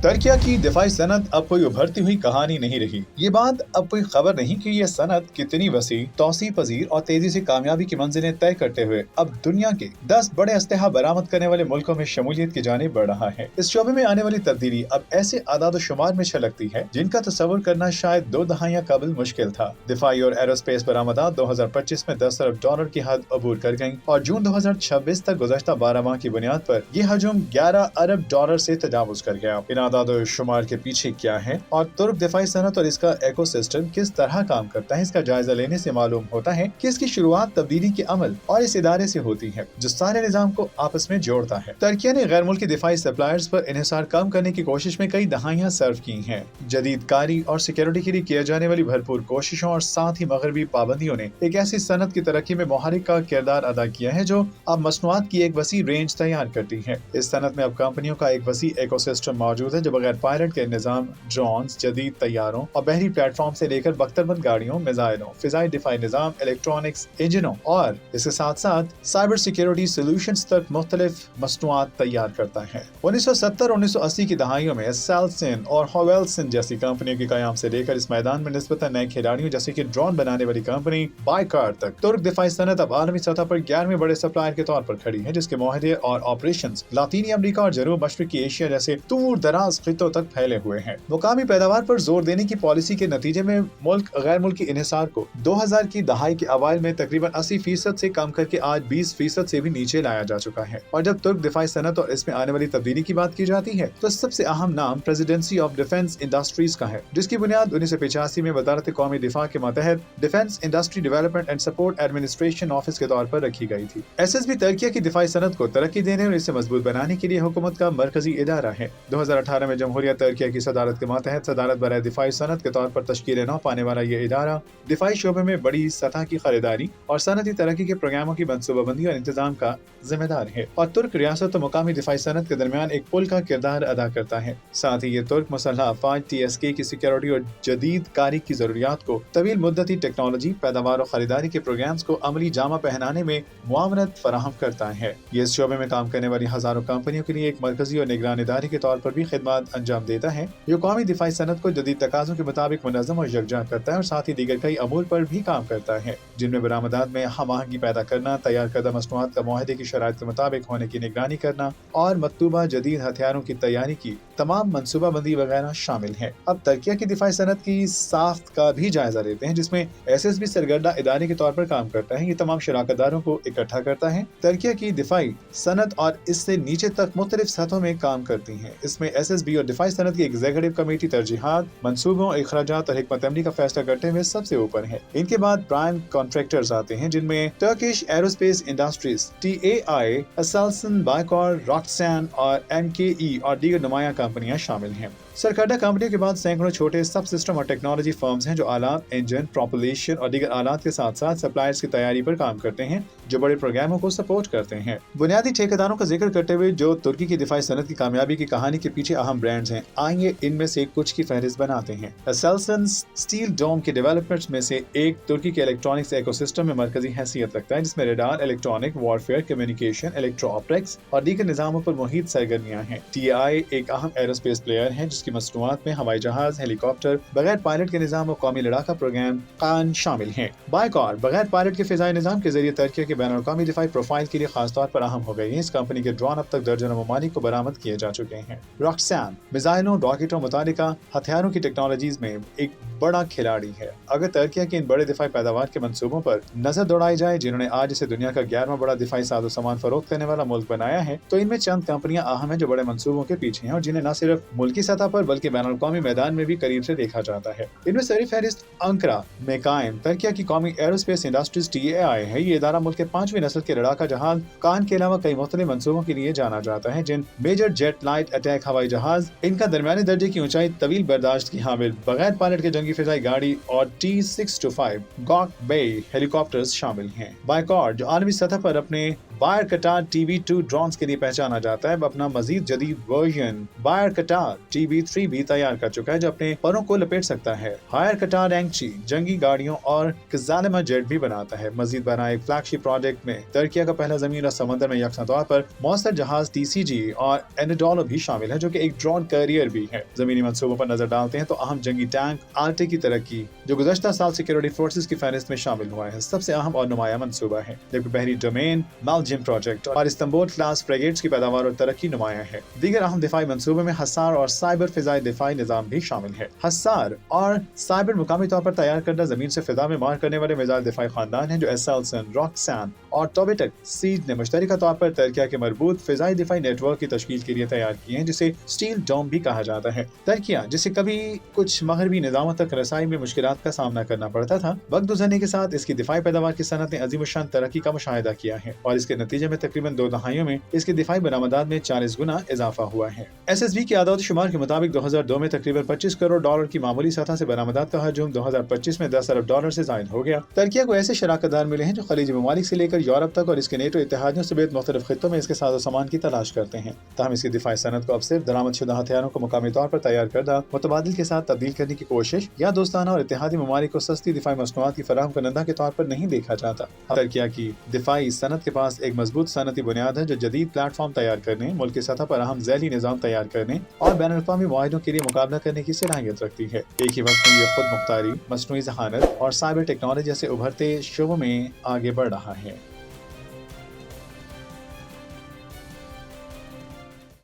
तुर्की की दिफाई सनत अब कोई उभरती हुई कहानी नहीं रही। ये बात अब कोई खबर नहीं कि ये सनत कितनी वसी, तौसी पजीर और तेजी से कामयाबी की मंजिलें तय करते हुए अब दुनिया के 10 बड़े अस्लहा बरामद करने वाले मुल्कों में शमूलियत की जानिब बढ़ रहा है। इस शोबे में आने वाली तब्दीली अब ऐसे आदाद शुमार में छलकती है जिनका तस्वुर करना शायद 2 दहाइयां कबल मुश्किल था। दिफाई और एरोस्पेस बरामदात 2025 में $10 अरब की हद अबूर कर गयी और जून 2026 तक गुज़श्ता 12 माह की बुनियाद पर यह हजम $11 अरब से तजावुज कर गया। इन आदाद शुमार के पीछे क्या है और तुर्क दिफाई सनत और इसका इकोसिस्टम किस तरह काम करता है, इसका जायजा लेने से मालूम होता है कि इसकी शुरुआत तब्दीली के अमल और इस इदारे से होती है जो सारे निजाम को आपस में जोड़ता है। तुर्की ने गैर मुल्की दिफाई सप्लायर्स पर इन्हिसार कम करने की कोशिश में कई दहाइयां सर्व की हैं। जदीद कारी और सिक्योरिटी के लिए किए जाने वाली भरपूर कोशिशों और साथ ही मगरबी पाबंदियों ने एक ऐसी सनत की तरक्की में मुहर्रिक का किरदार अदा किया है जो अब मसनूआत की एक वसी रेंज तैयार करती है। इस सनत में अब कंपनियों का एक वसी इकोसिस्टम मौजूद है जो बगैर पायलट के निजाम, ड्रोन्स, जदीद तैयारों और बहरी प्लेटफॉर्म से लेकर बख्तरबंद गाड़ियों, मिसाइलों, फिजाई दिफाई निजाम, इलेक्ट्रॉनिक्स, इंजनों और इसके साथ साथ साइबर सिक्योरिटी सोल्यूशंस तक मुख्तलिफ मसनूआत तैयार करता है। 1970-1980 की दहाइयों में सेल्सिन और होवेल्सन जैसी कंपनियों के कयाम से लेकर इस मैदान में निस्बतन नए खिलाड़ियों जैसे कि ड्रोन बनाने वाली कंपनी बाइकार तक तुर्क दिफाई सनत अब आलमी सतह पर 11वें बड़े सप्लायर के तौर पर खड़ी है, जिसके मुआहदे और ऑपरेशंस लातीनी अमेरिका और जनूब मशरकी एशिया जैसे दूर दराज खितों तक फैले हुए हैं। मुकामी पैदावार पर जोर देने की पॉलिसी के नतीजे में मुल्क गैर मुल्की इन्हिसार को 2000 की दहाई के अवाइल में तकरीबन 80% से कम करके आज 20% से भी नीचे लाया जा चुका है। और जब तुर्क दिफाई सनत और इसमें आने वाली तब्दीली की बात की जाती है तो सबसे अहम नाम प्रेसिडेंसी ऑफ डिफेंस इंडस्ट्रीज का है, जिसकी बुनियाद 1985 में वजारत कौमी दिफा के मातहत defence industry development and support administration office के तौर पर रखी गई थी। SSB तुर्की की दिफाई सनत को तरक्की देने और इसे मजबूत बनाने के लिए हुकूमत का मरकजी इदारा है। 2018 में जमहूरियत तुर्की की सदारत के मातहत सदारत बराए दिफाई सनत के तौर पर तश्कील नौ पाने वाला ये इदारा दिफाई शोबे में बड़ी सतह की खरीदारी और सनती तरक्की के प्रोग्रामों की मनसूबाबंदी और इंतजाम का जिम्मेदार है और तुर्क रियासत और मुकामी दिफाई सनत के दरमियान एक पुल का किरदार अदा करता है। साथ ही ये तुर्क मुसल्ह अफवाज TSK की सिक्योरिटी और जदीद कारी की जरूरियात को तवील मुद्दती टेक्नोलॉजी, पैदावार और खरीदारी के प्रोग्राम्स को अमली जामा पहनाने में मुआवनत फराहम करता है। ये इस शोबे में काम करने वाली हजारों कंपनियों के लिए एक मरकजी और निगरान इदारे के तौर पर भी खिदमत अंजाम देता है जो कौमी दिफाई सनत को जदीद तकाज़ों के मुताबिक मुनज़्ज़म और यकजा करता है और साथ ही दीगर कई अमूर पर भी काम करता है, जिनमें बरामदात में हम आहंगी पैदा करना, तैयार करदा मसनूआत का मुआहदे की शराइत के मुताबिक होने की निगरानी करना और मतलूबा जदीद हथियारों की तैयारी की तमाम मनसूबाबंदी वगैरह शामिल है। अब तुर्की की दिफाई सनत की साख्त का भी जायजा लेते हैं, जिसमें SSB सरगर्दा इदारे के तौर पर काम करता है। ये तमाम शराकतदारों को इकट्ठा करता है। तुर्की की दिफाई सनत और इससे नीचे तक मुख्तलिफ सतहों में काम करती है। इसमें SSB और दिफाई सनत की एग्जीक्यूटिव कमेटी तरजीहात, मंसूबों, इखराजात और हिकमत अमली का फैसला करते हुए सबसे ऊपर है। इनके बाद प्राइम कॉन्ट्रैक्टर्स आते हैं, जिनमें टर्किश एरोस्पेस इंडस्ट्रीज TAI, असेल्सन, बाइकार, रॉक्सैन और MKE और दीगर नुमाया कंपनियां शामिल हैं। सरकर्दा कंपनियों के बाद सैकड़ों छोटे सब सिस्टम और टेक्नोलॉजी फर्म्स हैं जो आलात, इंजन, प्रोपल्शन और दीगर आलात के साथ साथ सप्लायर्स की तैयारी पर काम करते हैं जो बड़े प्रोग्रामों को सपोर्ट करते हैं। बुनियादी ठेकेदारों का जिक्र करते हुए जो तुर्की की दिफाई सनत की कामयाबी की कहानी के पीछे अहम ब्रांड्स हैं, आइए इनमें से कुछ की फहरिस्त बनाते हैं। असेल्सन स्टील डोम के डेवलपमेंट में से एक तुर्की के इलेक्ट्रॉनिक्स इकोसिस्टम में मरकजी हैसियत रखता है, जिसमें radar, electronic warfare, communication, electro optics और दीगर निजामों पर मुहित सरगर्मियां हैं। TAI एक अहम एरोस्पेस प्लेयर है जिसकी मसनूआत में हवाई जहाज, हेलीकॉप्टर, बगैर पायलट के निजाम और कौमी लड़ाका प्रोग्राम कान शामिल हैं। बाइकार बगैर पायलट के फिजाई निजाम के जरिए तुर्की के बैनुल अक़वामी दिफाई प्रोफाइल के लिए खास तौर पर अहम हो गई है। इस कंपनी के ड्रोन अब तक दर्जनों ममालिक को बरामद किए जा चुके हैं। रॉक्सैन मिसाइलों, रॉकेटों, मुतालिका हथियारों की टेक्नोलॉजीज में एक बड़ा खिलाड़ी है। अगर तुर्की के इन बड़े दिफाई पैदावार के मंसूबों पर नजर दौड़ाई जाए, जिन्होंने आज इसे दुनिया का 11वां बड़ा दिफाई साजो सामान फरोख्त करने वाला मुल्क बनाया है, तो इनमें चंद कंपनियां अहम हैं जो बड़े मंसूबों के पीछे हैं और जिन्हें न सिर्फ मुल्की सतह पर बल्कि बैनुल अक़वामी मैदान में भी करीब से देखा जाता है। इनमें सरी फहरिस्त अंकरा में कायम तुर्की की कौमी एरोस्पेस इंडस्ट्रीज TAI है। ये इदारा मुल्क के 5वीं नस्ल के लड़ाका जहाज कान के अलावा कई मुख्तलिफ मंसूबों के लिए जाना जाता है, जिन मेजर जेट लाइट अटैक हवाई जहाज, इनका दरमियाने दर्जे की ऊंचाई, तवील बर्दाश्त की हामिल बगैर पायलट के जंगी फिजाई गाड़ी और T-625 गॉक बे हेलीकॉप्टर्स शामिल हैं। बाइकार जो आलमी सतह पर अपने बायर कटार TB2 ड्रोन्स के लिए पहचाना जाता है। अब अपना मजीद जदीद वर्जन बायर कटार TB3 भी तैयार कर चुका है, जो अपने परों को लपेट सकता है। हायर कटार एंगची जंगी गाड़ियों और कजालमा जेट भी बनाता है। मजीद बना एक फ्लैगशिप प्रोजेक्ट में तुर्की का पहला जमीन और समंदर में यकसा तौर पर मौसर जहाज TCG और एनाडोलो भी शामिल है, जो कि एक ड्रोन कैरियर भी है। जमीनी मंसूबों पर नजर डालते हैं तो अहम जंगी टैंक आर्टे की तरक्की, जो गुज़श्ता साल सिक्योरिटी फोर्सेस की फहरिस्त में शामिल हुआ है, सबसे अहम और नुमाया मंसूबा है। जबकि बहरी डोमेन मालजिम प्रोजेक्ट और इस्तांबुल क्लास फ्रिगेट्स की पैदावार और तरक्की नुमाया है। दीगर अहम दिफाई मंसूबों में हसार और साइबर फिजाई दिफाई निजाम भी शामिल है। हसार और साइबर मुकामी तौर पर तैयार करदा जमीन से फिजा में मार करने वाले मिसाइल दिफाई खानदान हैं, जो एसएलसन, रॉक्सैन और टोबेटक सीड ने मुश्तरका तौर पर तुर्की के मरबूत फिजाई दिफाई नेटवर्क की तश्कील के लिए तैयार किए हैं, जिसे स्टील डोम भी कहा जाता है। तुर्की जिसे कभी कुछ मगरबी निज़ामों तक रसाई में मुश्किलात का सामना करना पड़ता था, वक्त गुजरने के साथ इसकी दिफाई पैदावार की सनत ने अजीमुशान तरक्की का मुशाहिदा किया है और इसके नतीजे में तकरीबन 2 दहाइयों में इसकी दिफाई बरामदात में 40 गुना इजाफा हुआ है। SSB की आदाद शुमार के मुताबिक 2002 में तकरीबन $25 करोड़ की मामूली सतह से बरामदात का हजम 2025 में $10 अरब से जायद हो गया। तुर्की को ऐसे शराकतदार मिले हैं जो खलीजी ममालिक से लेकर यूरोप तक और इसके नेटो इत्तेहादियों समेत मुख्तलिफ खित्तों में इसके साजो सामान की तलाश करते हैं। ताहम इसकी दिफाई सनत को अब सिर्फ दरामदशुदा हथियारों को मुकामी तौर पर तैयार करदा मुतबादिल के साथ तब्दील करने की कोशिश या दोस्ताना और इत्तेहादी ममालिक को सस्ती दिफाई मसनूआत की फराहम करना के तौर पर नहीं देखा जाता। तुर्की की दिफाई सनत के पास एक मजबूत सनती बुनियाद है, जो जदीद प्लेटफॉर्म तैयार करने, मुल्क की सतह पर अहम ज़ैली निज़ाम तैयार करने और बैनुल-अक़वामी मुआहिदों के लिए मुकाबला करने की सलाहियत रखती है। एक ही वक्त में ये खुद मुख्तारी, मसनूई ज़हानत और साइबर टेक्नोलॉजी जैसे उभरते शोबों में आगे बढ़ रहा है।